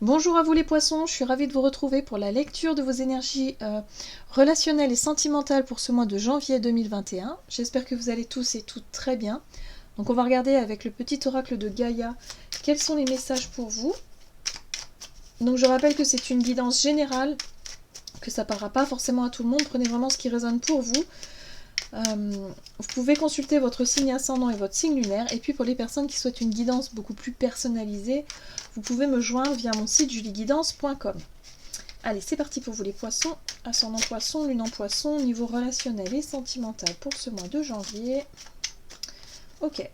Bonjour à vous les poissons, je suis ravie de vous retrouver pour la lecture de vos énergies relationnelles et sentimentales pour ce mois de janvier 2021. J'espère que vous allez tous et toutes très bien. Donc on va regarder avec le petit oracle de Gaïa quels sont les messages pour vous. Donc je rappelle que c'est une guidance générale, que ça ne parlera pas forcément à tout le monde, prenez vraiment ce qui résonne pour vous. Vous pouvez consulter votre signe ascendant et votre signe lunaire, et puis pour les personnes qui souhaitent une guidance beaucoup plus personnalisée, vous pouvez me joindre via mon site julieguidance.com. Allez, c'est parti pour vous les poissons, ascendant poisson, lune en poisson, niveau relationnel et sentimental pour ce mois de janvier. Ok.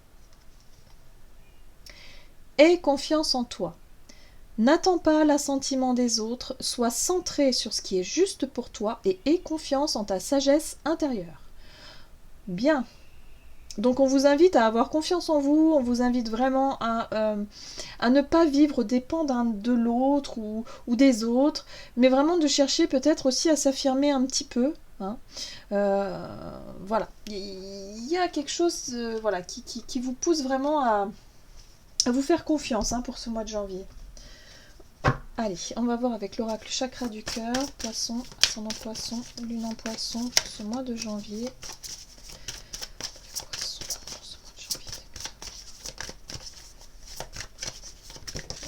Aie confiance en toi. N'attends pas l'assentiment des autres, sois centré sur ce qui est juste pour toi et aie confiance en ta sagesse intérieure. Bien. Donc on vous invite à avoir confiance en vous, on vous invite vraiment à ne pas vivre aux dépens de l'autre ou des autres, mais vraiment de chercher peut-être aussi à s'affirmer un petit peu. Hein. Voilà, il y a quelque chose voilà, qui vous pousse vraiment à vous faire confiance pour ce mois de janvier. Allez, on va voir avec l'oracle chakra du cœur, poisson, ascendant poisson, lune en poisson pour ce mois de janvier.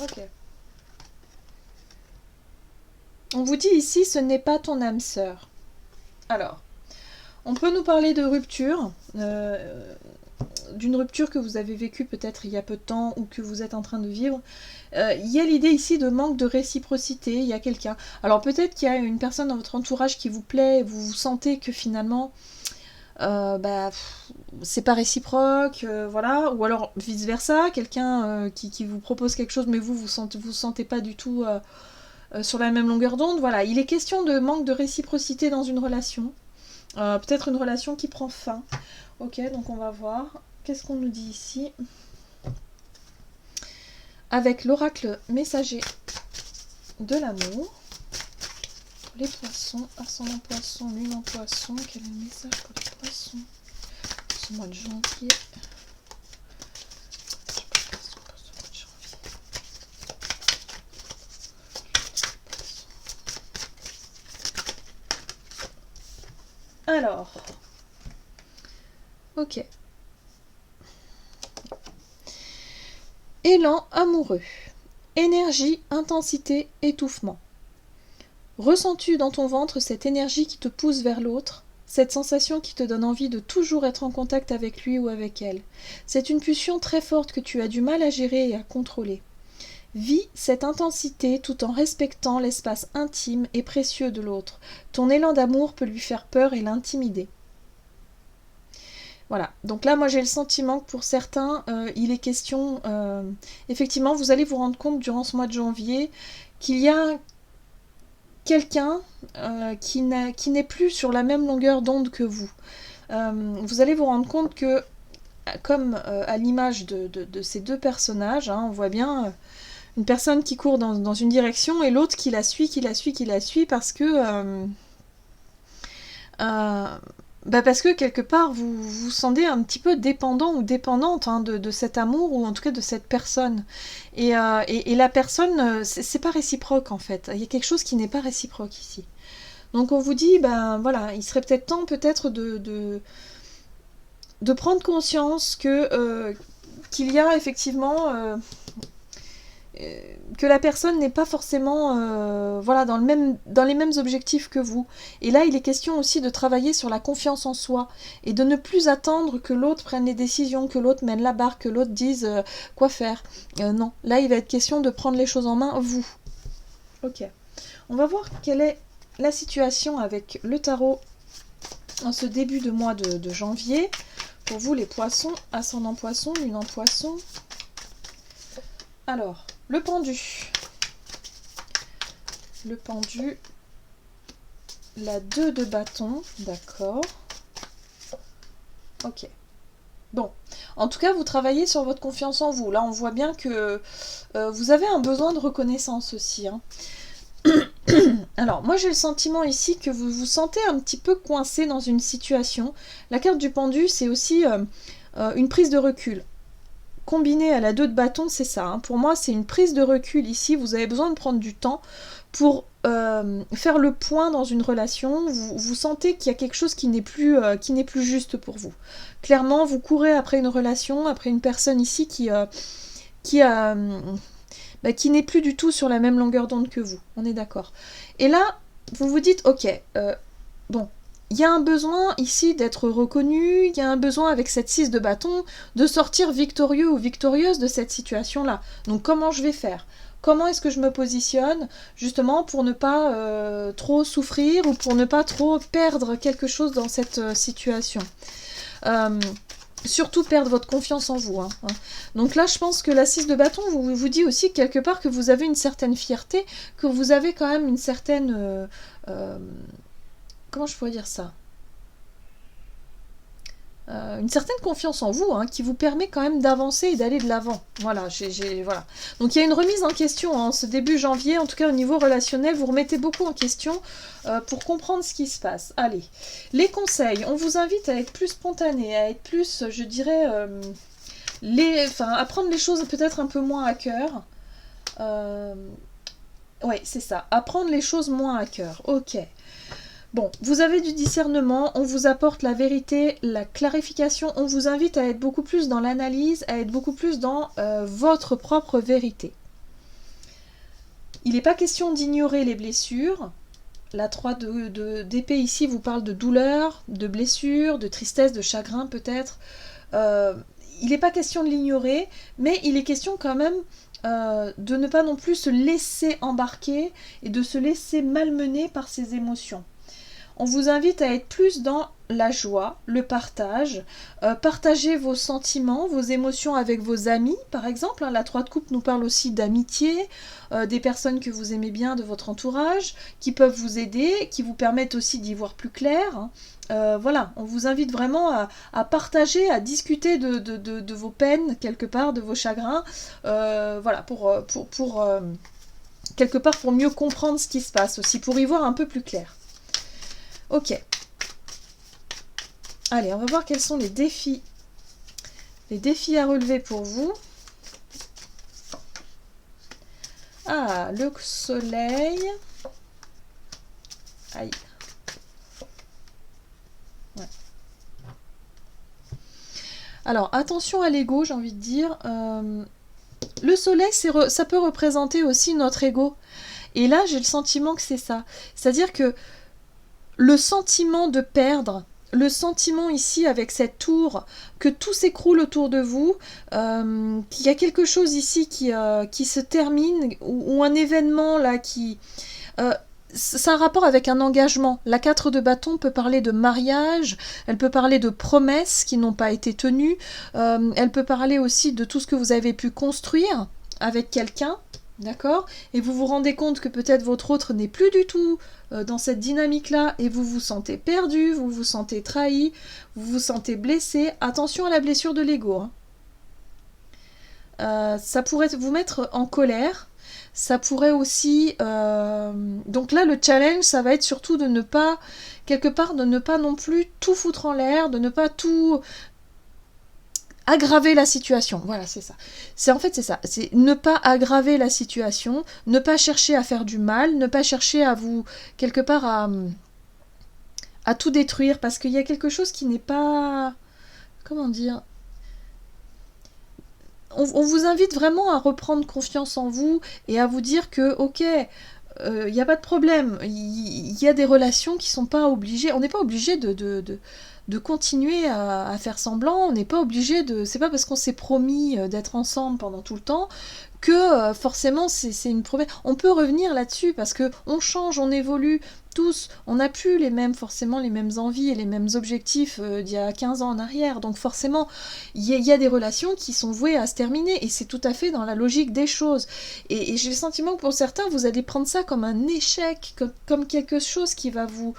Ok. On vous dit ici, ce n'est pas ton âme sœur. Alors, on peut nous parler de rupture, d'une rupture que vous avez vécue peut-être il y a peu de temps ou que vous êtes en train de vivre. Il y a l'idée ici de manque de réciprocité, il y a quelqu'un. Alors peut-être qu'il y a une personne dans votre entourage qui vous plaît, vous sentez que finalement c'est pas réciproque, voilà, ou alors vice versa, quelqu'un qui vous propose quelque chose mais vous sentez pas du tout sur la même longueur d'onde. Voilà, il est question de manque de réciprocité dans une relation, peut-être une relation qui prend fin. Ok, donc on va voir qu'est-ce qu'on nous dit ici avec l'oracle messager de l'amour. Les poissons, ascendant poisson, lune en poisson, quel est le message pour les poissons ce mois de janvier? Alors, ok. Élan amoureux. Énergie, intensité, étouffement. Ressens-tu dans ton ventre cette énergie qui te pousse vers l'autre, cette sensation qui te donne envie de toujours être en contact avec lui ou avec elle? C'est une pulsion très forte que tu as du mal à gérer et à contrôler. Vis cette intensité tout en respectant l'espace intime et précieux de l'autre. Ton élan d'amour peut lui faire peur et l'intimider. Voilà, donc là moi j'ai le sentiment que pour certains, il est question, effectivement vous allez vous rendre compte durant ce mois de janvier qu'il y a quelqu'un qui n'est plus sur la même longueur d'onde que vous. Vous allez vous rendre compte que, comme à l'image de ces deux personnages, on voit bien une personne qui court dans une direction et l'autre qui la suit parce que parce que quelque part vous vous sentez un petit peu dépendant ou dépendante de cet amour ou en tout cas de cette personne. Et la personne, c'est pas réciproque en fait. Il y a quelque chose qui n'est pas réciproque ici. Donc on vous dit, voilà, il serait peut-être temps peut-être de prendre conscience que qu'il y a effectivement que la personne n'est pas forcément voilà, dans les mêmes objectifs que vous. Et là, il est question aussi de travailler sur la confiance en soi et de ne plus attendre que l'autre prenne les décisions, que l'autre mène la barque, que l'autre dise quoi faire. Non, là, il va être question de prendre les choses en main, vous. Ok. On va voir quelle est la situation avec le tarot en ce début de mois de janvier. Pour vous, les poissons, ascendant poisson, lune en poisson. Alors, le pendu. Le pendu. La 2 de bâton. D'accord. Ok. Bon. En tout cas, vous travaillez sur votre confiance en vous. Là, on voit bien que vous avez un besoin de reconnaissance aussi. Alors, moi, j'ai le sentiment ici que vous vous sentez un petit peu coincé dans une situation. La carte du pendu, c'est aussi une prise de recul. combiné à la 2 de bâton, c'est ça. Hein. Pour moi, c'est une prise de recul ici. Vous avez besoin de prendre du temps pour faire le point dans une relation. Vous sentez qu'il y a quelque chose qui n'est plus juste pour vous. Clairement, vous courez après une relation, après une personne ici qui n'est plus du tout sur la même longueur d'onde que vous. On est d'accord. Et là, vous vous dites, ok, bon, il y a un besoin ici d'être reconnu, il y a un besoin avec cette 6 de bâton de sortir victorieux ou victorieuse de cette situation-là. Donc comment je vais faire ? Comment est-ce que je me positionne justement pour ne pas trop souffrir ou pour ne pas trop perdre quelque chose dans cette situation ? Surtout perdre votre confiance en vous. Hein. Donc là, je pense que la 6 de bâton vous dit aussi quelque part que vous avez une certaine fierté, que vous avez quand même une certaine... comment je pourrais dire ça ? Une certaine confiance en vous, hein, qui vous permet quand même d'avancer et d'aller de l'avant. Voilà, voilà. Donc il y a une remise en question en ce début janvier, en tout cas au niveau relationnel, vous remettez beaucoup en question pour comprendre ce qui se passe. Allez, les conseils, on vous invite à être plus spontané, à être plus, je dirais, à prendre les choses peut-être un peu moins à cœur. Ouais, c'est ça, à prendre les choses moins à cœur, ok. Bon, vous avez du discernement, on vous apporte la vérité, la clarification, on vous invite à être beaucoup plus dans l'analyse, à être beaucoup plus dans votre propre vérité. Il n'est pas question d'ignorer les blessures. La 3 d'épée ici vous parle de douleur, de blessure, de tristesse, de chagrin peut-être. Il n'est pas question de l'ignorer, mais il est question quand même de ne pas non plus se laisser embarquer et de se laisser malmener par ses émotions. On vous invite à être plus dans la joie, le partage, partager vos sentiments, vos émotions avec vos amis, par exemple. Hein, la 3 de coupe nous parle aussi d'amitié, des personnes que vous aimez bien de votre entourage, qui peuvent vous aider, qui vous permettent aussi d'y voir plus clair. Hein. Voilà, on vous invite vraiment à partager, à discuter de vos peines, quelque part, de vos chagrins, voilà, pour quelque part pour mieux comprendre ce qui se passe aussi, pour y voir un peu plus clair. Ok. Allez, on va voir quels sont les défis. Les défis à relever pour vous. Ah, le soleil. Aïe. Ouais. Alors, attention à l'ego, j'ai envie de dire. Le soleil, ça peut représenter aussi notre ego. Et là, j'ai le sentiment que c'est ça. C'est-à-dire que le sentiment de perdre, le sentiment ici avec cette tour, que tout s'écroule autour de vous, qu'il y a quelque chose ici qui se termine, ou un événement là qui... c'est un rapport avec un engagement. La 4 de bâton peut parler de mariage, elle peut parler de promesses qui n'ont pas été tenues, elle peut parler aussi de tout ce que vous avez pu construire avec quelqu'un. D'accord ? Et vous vous rendez compte que peut-être votre autre n'est plus du tout dans cette dynamique-là et vous vous sentez perdu, vous vous sentez trahi, vous vous sentez blessé. Attention à la blessure de l'ego. Hein. Ça pourrait vous mettre en colère. Ça pourrait aussi... Donc là, le challenge, ça va être surtout de ne pas, quelque part, de ne pas non plus tout foutre en l'air, de ne pas tout... aggraver la situation, voilà, c'est ça. C'est ça, c'est ne pas aggraver la situation, ne pas chercher à faire du mal, ne pas chercher à vous, quelque part, à tout détruire, parce qu'il y a quelque chose qui n'est pas... Comment dire ? On vous invite vraiment à reprendre confiance en vous et à vous dire que, ok, il n'y a pas de problème, il y a des relations qui ne sont pas obligées, on n'est pas obligé de continuer à faire semblant, on n'est pas obligé de... C'est pas parce qu'on s'est promis d'être ensemble pendant tout le temps que forcément c'est une promesse. On peut revenir là-dessus parce que on change, on évolue tous, on n'a plus forcément les mêmes envies et les mêmes objectifs d'il y a 15 ans en arrière, donc forcément il y a des relations qui sont vouées à se terminer et c'est tout à fait dans la logique des choses. Et j'ai le sentiment que pour certains vous allez prendre ça comme un échec, comme quelque chose qui va vous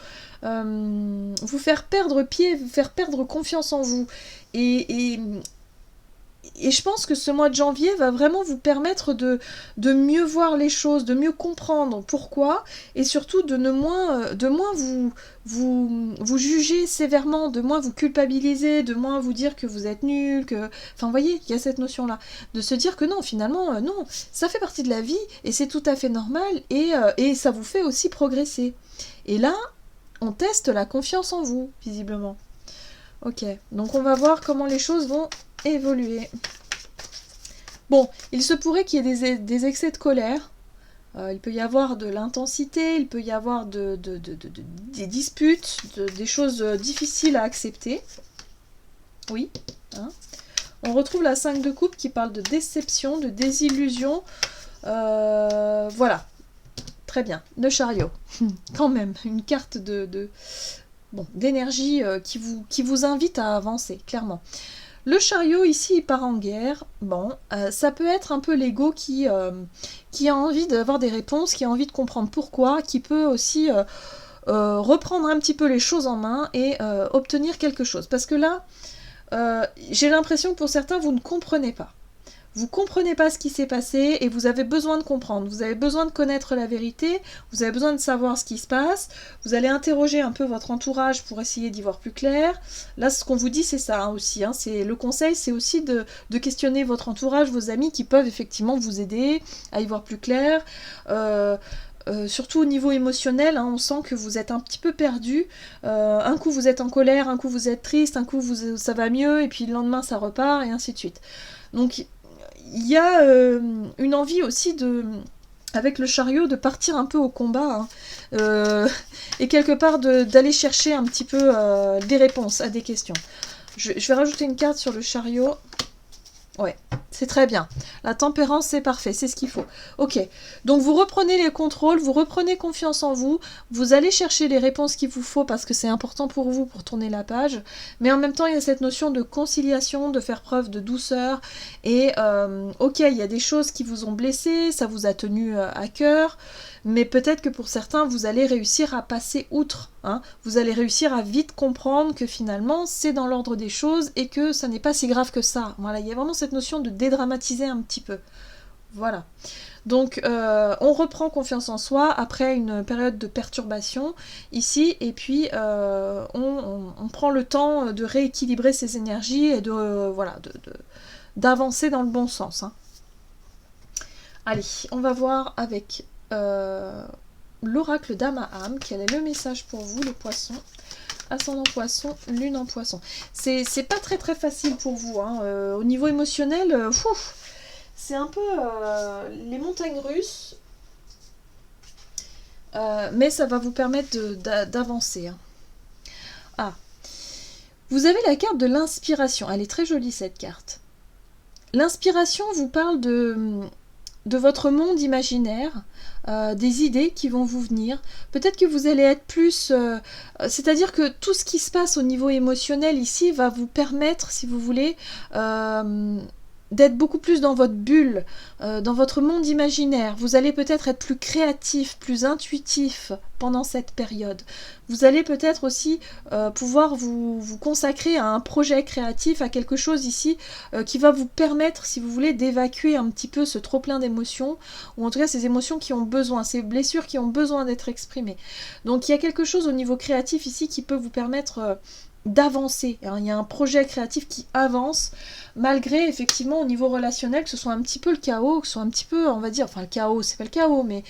faire perdre pied, vous faire perdre confiance en vous. Et et je pense que ce mois de janvier va vraiment vous permettre de mieux voir les choses, de mieux comprendre pourquoi, et surtout de moins vous juger sévèrement, de moins vous culpabiliser, de moins vous dire que vous êtes nul, que... Enfin, vous voyez, il y a cette notion-là. De se dire que non, finalement, non, ça fait partie de la vie, et c'est tout à fait normal, et ça vous fait aussi progresser. Et là, on teste la confiance en vous, visiblement. Ok, donc on va voir comment les choses vont évoluer. Bon, il se pourrait qu'il y ait des excès de colère. Il peut y avoir de l'intensité, il peut y avoir des disputes, des choses difficiles à accepter. Oui. Hein. On retrouve la 5 de coupe qui parle de déception, de désillusion. Voilà. Très bien. Le chariot. Quand même, une carte d'énergie qui vous invite à avancer, clairement. Le chariot, ici, il part en guerre. Bon, ça peut être un peu l'ego qui a envie d'avoir des réponses, qui a envie de comprendre pourquoi, qui peut aussi reprendre un petit peu les choses en main et obtenir quelque chose. Parce que là, j'ai l'impression que pour certains, vous ne comprenez pas. Vous comprenez pas ce qui s'est passé et vous avez besoin de comprendre. Vous avez besoin de connaître la vérité, vous avez besoin de savoir ce qui se passe. Vous allez interroger un peu votre entourage pour essayer d'y voir plus clair. Là, ce qu'on vous dit, c'est ça aussi. Hein. Le conseil, c'est aussi de questionner votre entourage, vos amis qui peuvent effectivement vous aider à y voir plus clair. Surtout au niveau émotionnel, hein, on sent que vous êtes un petit peu perdu. Un coup vous êtes en colère, un coup vous êtes triste, un coup ça va mieux, et puis le lendemain ça repart, et ainsi de suite. Donc il y a une envie aussi avec le chariot, de partir un peu au combat, hein, et quelque part d'aller chercher un petit peu des réponses à des questions. Je vais rajouter une carte sur le chariot. Ouais, c'est très bien. La tempérance, c'est parfait, c'est ce qu'il faut. Ok, donc vous reprenez les contrôles, vous reprenez confiance en vous, vous allez chercher les réponses qu'il vous faut parce que c'est important pour vous pour tourner la page, mais en même temps, il y a cette notion de conciliation, de faire preuve de douceur, et ok, il y a des choses qui vous ont blessé, ça vous a tenu à cœur, mais peut-être que pour certains, vous allez réussir à passer outre. Hein. Vous allez réussir à vite comprendre que finalement, c'est dans l'ordre des choses et que ça n'est pas si grave que ça. Voilà, il y a vraiment cette notion de dédramatiser un petit peu. Voilà. Donc, on reprend confiance en soi après une période de perturbation ici, et puis on prend le temps de rééquilibrer ses énergies et d'avancer dans le bon sens. Hein. Allez, on va voir avec l'oracle d'Amaham, quel est le message pour vous, les poissons. Ascendant poisson, lune en poisson. C'est pas très très facile pour vous. Hein. Au niveau émotionnel, c'est un peu les montagnes russes. Mais ça va vous permettre d'avancer. Hein. Ah. Vous avez la carte de l'inspiration. Elle est très jolie cette carte. L'inspiration vous parle de votre monde imaginaire, des idées qui vont vous venir. Peut-être que vous allez être plus... c'est-à-dire que tout ce qui se passe au niveau émotionnel ici va vous permettre, si vous voulez, d'être beaucoup plus dans votre bulle, dans votre monde imaginaire. Vous allez peut-être être plus créatif, plus intuitif pendant cette période. Vous allez peut-être aussi pouvoir vous consacrer à un projet créatif, à quelque chose ici qui va vous permettre, si vous voulez, d'évacuer un petit peu ce trop-plein d'émotions, ou en tout cas ces émotions qui ont besoin, ces blessures qui ont besoin d'être exprimées. Donc il y a quelque chose au niveau créatif ici qui peut vous permettre... d'avancer. Il y a un projet créatif qui avance, malgré effectivement au niveau relationnel que ce soit un petit peu le chaos, que ce soit un petit peu, on va dire, enfin le chaos, c'est pas le chaos, mais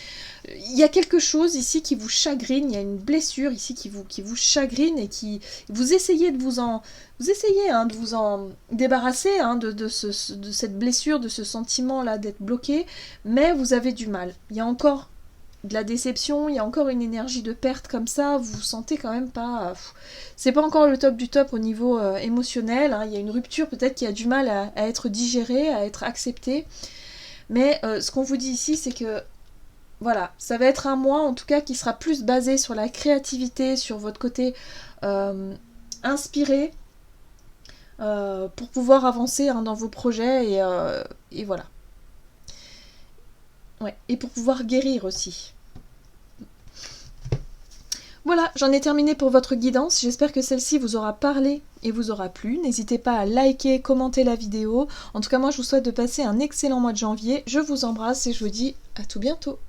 il y a quelque chose ici qui vous chagrine, il y a une blessure ici qui vous chagrine et qui vous essayez de vous en débarrasser de cette blessure, de ce sentiment là d'être bloqué, mais vous avez du mal. Il y a encore de la déception, il y a encore une énergie de perte comme ça, vous vous sentez quand même pas... c'est pas encore le top du top au niveau émotionnel, hein. Il y a une rupture peut-être qui a du mal à être digérée, à être acceptée, mais ce qu'on vous dit ici, c'est que voilà, ça va être un mois en tout cas qui sera plus basé sur la créativité, sur votre côté inspiré, pour pouvoir avancer dans vos projets, et voilà. Ouais, et pour pouvoir guérir aussi. Voilà, j'en ai terminé pour votre guidance. J'espère que celle-ci vous aura parlé et vous aura plu. N'hésitez pas à liker, commenter la vidéo. En tout cas, moi, je vous souhaite de passer un excellent mois de janvier. Je vous embrasse et je vous dis à tout bientôt.